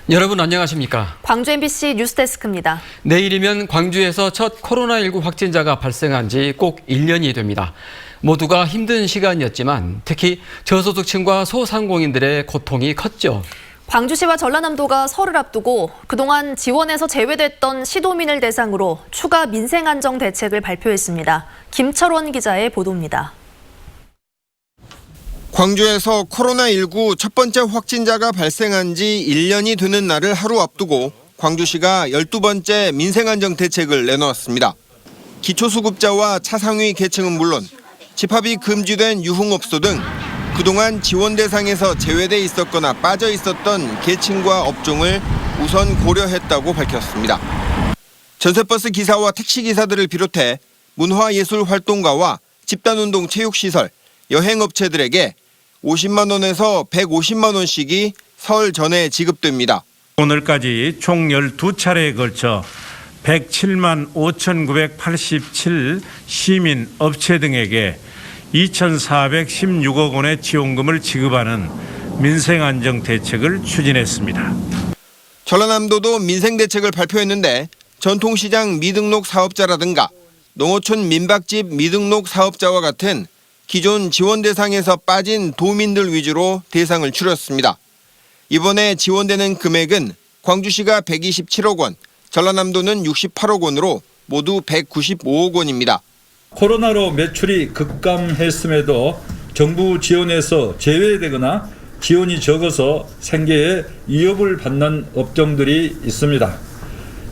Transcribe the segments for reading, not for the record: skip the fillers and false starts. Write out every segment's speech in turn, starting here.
여러분 안녕하십니까? 광주 MBC 뉴스데스크입니다. 내일이면 광주에서 첫 코로나19 확진자가 발생한 지 꼭 1년이 됩니다. 모두가 힘든 시간이었지만 특히 저소득층과 소상공인들의 고통이 컸죠. 광주시와 전라남도가 설을 앞두고 그동안 지원에서 제외됐던 시도민을 대상으로 추가 민생안정 대책을 발표했습니다. 김철원 기자의 보도입니다. 광주에서 코로나19 첫 번째 확진자가 발생한 지 1년이 되는 날을 하루 앞두고 광주시가 12번째 민생안정 대책을 내놓았습니다. 기초수급자와 차상위 계층은 물론 집합이 금지된 유흥업소 등 그동안 지원 대상에서 제외돼 있었거나 빠져 있었던 계층과 업종을 우선 고려했다고 밝혔습니다. 전세버스 기사와 택시기사들을 비롯해 문화예술활동가와 집단운동 체육시설, 여행업체들에게 50만 원에서 150만 원씩이 설 전에 지급됩니다. 오늘까지 총 12차례에 걸쳐 107만 5,987 시민, 업체 등에게 2,416억 원의 지원금을 지급하는 민생안정 대책을 추진했습니다. 전라남도도 민생대책을 발표했는데 전통시장 미등록 사업자라든가 농어촌 민박집 미등록 사업자와 같은 기존 지원 대상에서 빠진 도민들 위주로 대상을 추렸습니다. 이번에 지원되는 금액은 광주시가 127억 원, 전라남도는 68억 원으로 모두 195억 원입니다. 코로나로 매출이 급감했음에도 정부 지원에서 제외되거나 지원이 적어서 생계에 위협을 받는 업종들이 있습니다.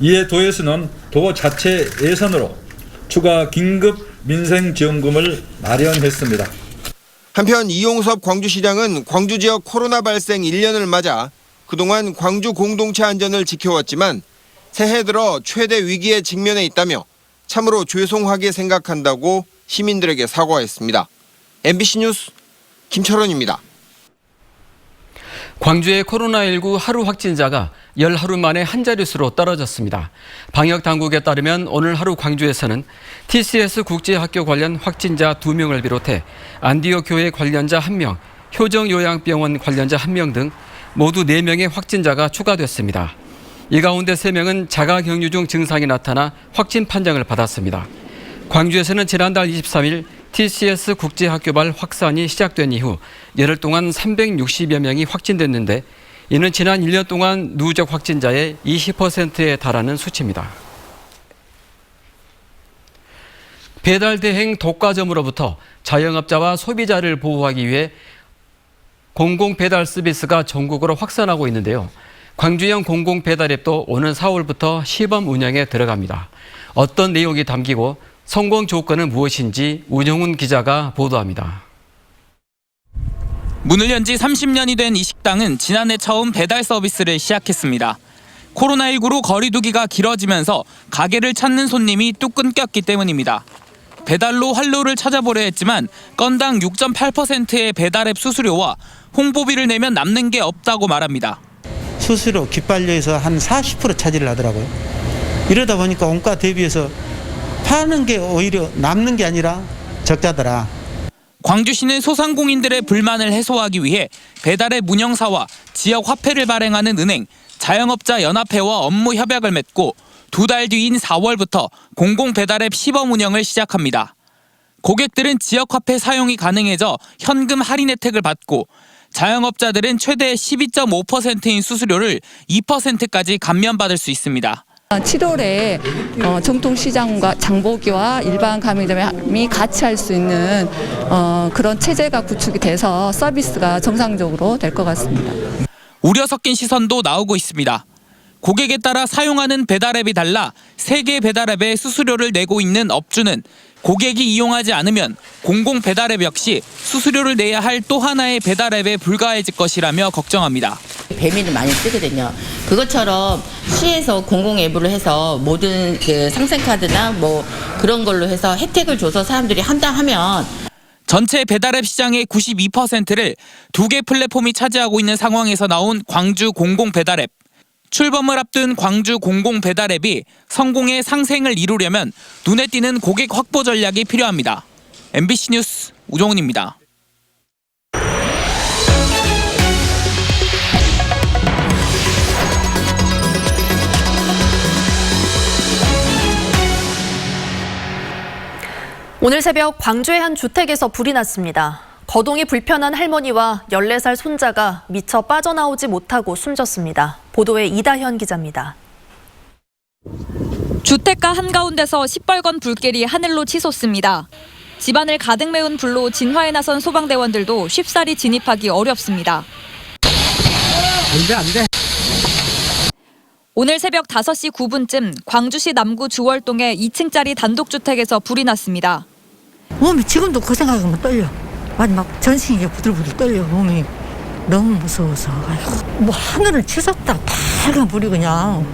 이에 도에서는 도 자체 예산으로 추가 긴급 민생지원금을 마련했습니다. 한편 이용섭 광주시장은 광주 지역 코로나 발생 1년을 맞아 그동안 광주 공동체 안전을 지켜왔지만 새해 들어 최대 위기에 직면해 있다며 참으로 죄송하게 생각한다고 시민들에게 사과했습니다. MBC 뉴스 김철원입니다. 광주의 코로나19 하루 확진자가 열 하루 만에 한 자릿수로 떨어졌습니다. 방역당국에 따르면 오늘 하루 광주에서는 TCS 국제학교 관련 확진자 2명을 비롯해 안디오 교회 관련자 1명, 효정요양병원 관련자 1명 등 모두 4명의 확진자가 추가됐습니다. 이 가운데 3명은 자가격리 중 증상이 나타나 확진 판정을 받았습니다. 광주에서는 지난달 23일 TCS 국제학교발 확산이 시작된 이후 열흘 동안 360여 명이 확진됐는데 이는 지난 1년 동안 누적 확진자의 20%에 달하는 수치입니다. 배달 대행 독과점으로부터 자영업자와 소비자를 보호하기 위해 공공 배달 서비스가 전국으로 확산하고 있는데요. 광주형 공공 배달앱도 오는 4월부터 시범 운영에 들어갑니다. 어떤 내용이 담기고 성공 조건은 무엇인지 우정훈 기자가 보도합니다. 문을 연 지 30년이 된 이 식당은 지난해 처음 배달 서비스를 시작했습니다. 코로나19로 거리 두기가 길어지면서 가게를 찾는 손님이 뚝 끊겼기 때문입니다. 배달로 활로를 찾아보려 했지만 건당 6.8%의 배달앱 수수료와 홍보비를 내면 남는 게 없다고 말합니다. 수수료 깃발료에서 한 40% 차지를 하더라고요. 이러다 보니까 원가 대비해서 파는 게 오히려 남는 게 아니라 적자더라. 광주시는 소상공인들의 불만을 해소하기 위해 배달앱 운영사와 지역 화폐를 발행하는 은행, 자영업자 연합회와 업무 협약을 맺고 2달 뒤인 4월부터 공공 배달앱 시범 운영을 시작합니다. 고객들은 지역 화폐 사용이 가능해져 현금 할인 혜택을 받고 자영업자들은 최대 12.5%인 수수료를 2%까지 감면받을 수 있습니다. 7월에 전통시장과 장보기와 일반 가맹점이 같이 할 수 있는 그런 체제가 구축이 돼서 서비스가 정상적으로 될 것 같습니다. 우려 섞인 시선도 나오고 있습니다. 고객에 따라 사용하는 배달앱이 달라 3개 배달앱에 수수료를 내고 있는 업주는 고객이 이용하지 않으면 공공 배달앱 역시 수수료를 내야 할 또 하나의 배달앱에 불과해질 것이라며 걱정합니다. 배민을 많이 쓰거든요. 그것처럼 시에서 공공 앱으로 해서 모든 그 상생카드나 뭐 그런 걸로 해서 혜택을 줘서 사람들이 한다 하면 전체 배달앱 시장의 92%를 2개 플랫폼이 차지하고 있는 상황에서 나온 광주 공공 배달앱. 출범을 앞둔 광주 공공 배달앱이 성공의 상생을 이루려면 눈에 띄는 고객 확보 전략이 필요합니다. MBC 뉴스 우정훈입니다. 오늘 새벽 광주의 한 주택에서 불이 났습니다. 거동이 불편한 할머니와 14살 손자가 미처 빠져나오지 못하고 숨졌습니다. 보도에 이다현 기자입니다. 주택가 한가운데서 시뻘건 불길이 하늘로 치솟습니다. 집안을 가득 메운 불로 진화에 나선 소방대원들도 쉽사리 진입하기 어렵습니다. 안 돼. 오늘 새벽 5시 9분쯤 광주시 남구 주월동의 2층짜리 단독주택에서 불이 났습니다. 몸이 지금도 그 생각하면 떨려. 막 전신이 부들부들 떨려. 몸이 너무 무서워서. 아이고, 하늘을 치솟다. 빨간 불이 그냥.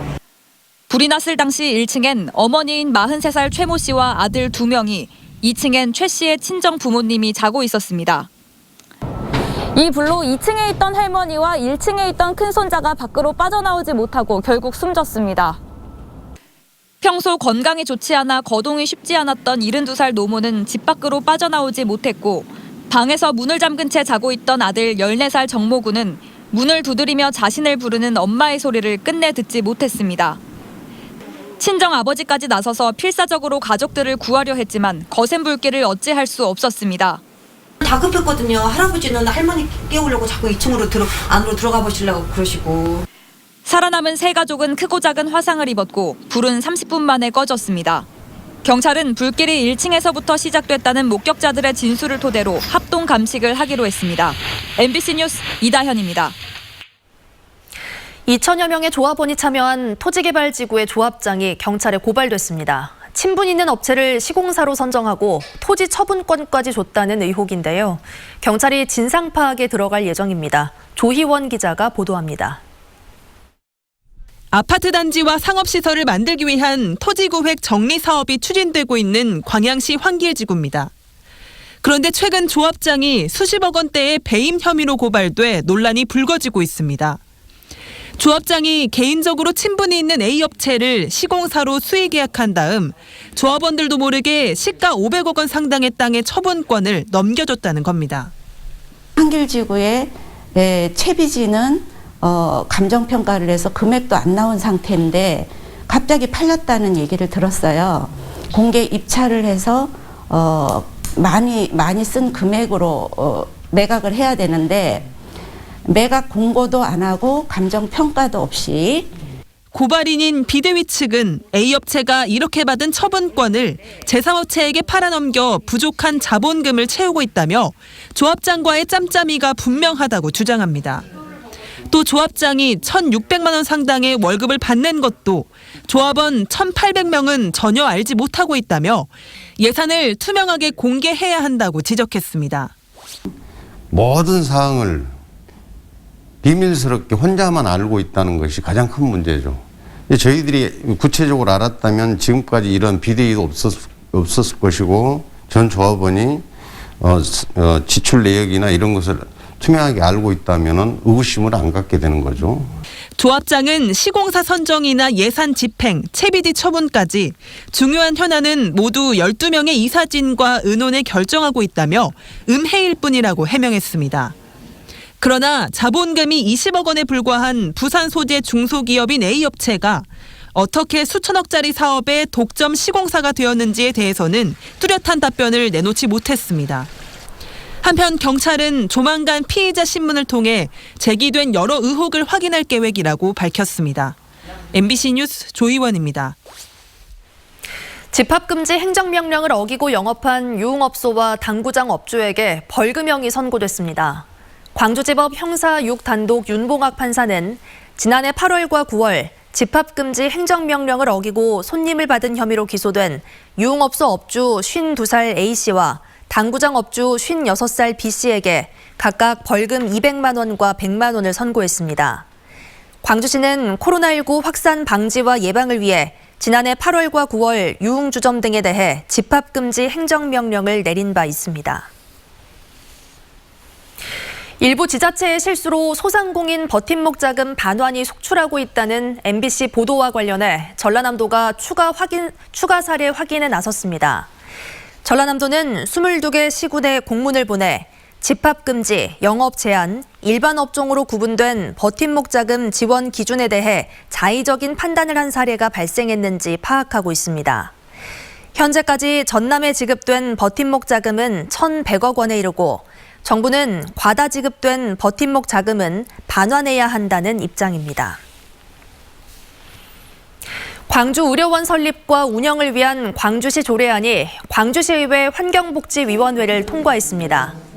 불이 났을 당시 1층엔 어머니인 43살 최모 씨와 아들 2명이, 2층엔 최 씨의 친정 부모님이 자고 있었습니다. 이 불로 2층에 있던 할머니와 1층에 있던 큰손자가 밖으로 빠져나오지 못하고 결국 숨졌습니다. 평소 건강이 좋지 않아 거동이 쉽지 않았던 72살 노모는 집 밖으로 빠져나오지 못했고, 방에서 문을 잠근 채 자고 있던 아들 14살 정모군은 문을 두드리며 자신을 부르는 엄마의 소리를 끝내 듣지 못했습니다. 친정 아버지까지 나서서 필사적으로 가족들을 구하려 했지만 거센 불길을 어찌할 수 없었습니다. 다 급했거든요. 할아버지는 할머니 깨우려고 자꾸 2층으로 안으로 들어가 보시려고 그러시고. 살아남은 세 가족은 크고 작은 화상을 입었고 불은 30분 만에 꺼졌습니다. 경찰은 불길이 1층에서부터 시작됐다는 목격자들의 진술을 토대로 합동 감식을 하기로 했습니다. MBC 뉴스 이다현입니다. 2천여 명의 조합원이 참여한 토지개발지구의 조합장이 경찰에 고발됐습니다. 친분 있는 업체를 시공사로 선정하고 토지 처분권까지 줬다는 의혹인데요. 경찰이 진상 파악에 들어갈 예정입니다. 조희원 기자가 보도합니다. 아파트 단지와 상업시설을 만들기 위한 토지구획 정리 사업이 추진되고 있는 광양시 환길지구입니다. 그런데 최근 조합장이 수십억 원대의 배임 혐의로 고발돼 논란이 불거지고 있습니다. 조합장이 개인적으로 친분이 있는 A업체를 시공사로 수의 계약한 다음 조합원들도 모르게 시가 500억 원 상당의 땅의 처분권을 넘겨줬다는 겁니다. 환길지구의 채비지는 감정평가를 해서 금액도 안 나온 상태인데 갑자기 팔렸다는 얘기를 들었어요. 공개 입찰을 해서 많이 쓴 금액으로 매각을 해야 되는데 매각 공고도 안 하고 감정평가도 없이. 고발인인 비대위 측은 A업체가 이렇게 받은 처분권을 제3업체에게 팔아넘겨 부족한 자본금을 채우고 있다며 조합장과의 짬짬이가 분명하다고 주장합니다. 또 조합장이 1,600만 원 상당의 월급을 받는 것도 조합원 1,800명은 전혀 알지 못하고 있다며 예산을 투명하게 공개해야 한다고 지적했습니다. 모든 사항을 비밀스럽게 혼자만 알고 있다는 것이 가장 큰 문제죠. 저희들이 구체적으로 알았다면 지금까지 이런 비대위도 없었을 것이고 전 조합원이 지출 내역이나 이런 것을 투명하게 알고 있다면 의구심을 안 갖게 되는 거죠. 조합장은 시공사 선정이나 예산 집행, 채비지 처분까지 중요한 현안은 모두 12명의 이사진과 의논에 결정하고 있다며 음해일 뿐이라고 해명했습니다. 그러나 자본금이 20억 원에 불과한 부산 소재 중소기업인 A업체가 어떻게 수천억짜리 사업의 독점 시공사가 되었는지에 대해서는 뚜렷한 답변을 내놓지 못했습니다. 한편 경찰은 조만간 피의자 신문을 통해 제기된 여러 의혹을 확인할 계획이라고 밝혔습니다. MBC 뉴스 조희원입니다. 집합금지 행정명령을 어기고 영업한 유흥업소와 당구장 업주에게 벌금형이 선고됐습니다. 광주지법 형사 6단독 윤봉학 판사는 지난해 8월과 9월 집합금지 행정명령을 어기고 손님을 받은 혐의로 기소된 유흥업소 업주 52살 A씨와 당구장 업주 56살 B씨에게 각각 벌금 200만 원과 100만 원을 선고했습니다. 광주시는 코로나19 확산 방지와 예방을 위해 지난해 8월과 9월 유흥주점 등에 대해 집합금지 행정명령을 내린 바 있습니다. 일부 지자체의 실수로 소상공인 버팀목 자금 반환이 속출하고 있다는 MBC 보도와 관련해 전라남도가 추가 사례 확인에 나섰습니다. 전라남도는 22개 시군에 공문을 보내 집합금지, 영업 제한, 일반 업종으로 구분된 버팀목 자금 지원 기준에 대해 자의적인 판단을 한 사례가 발생했는지 파악하고 있습니다. 현재까지 전남에 지급된 버팀목 자금은 1,100억 원에 이르고 정부는 과다 지급된 버팀목 자금은 반환해야 한다는 입장입니다. 광주의료원 설립과 운영을 위한 광주시 조례안이 광주시의회 환경복지위원회를 통과했습니다.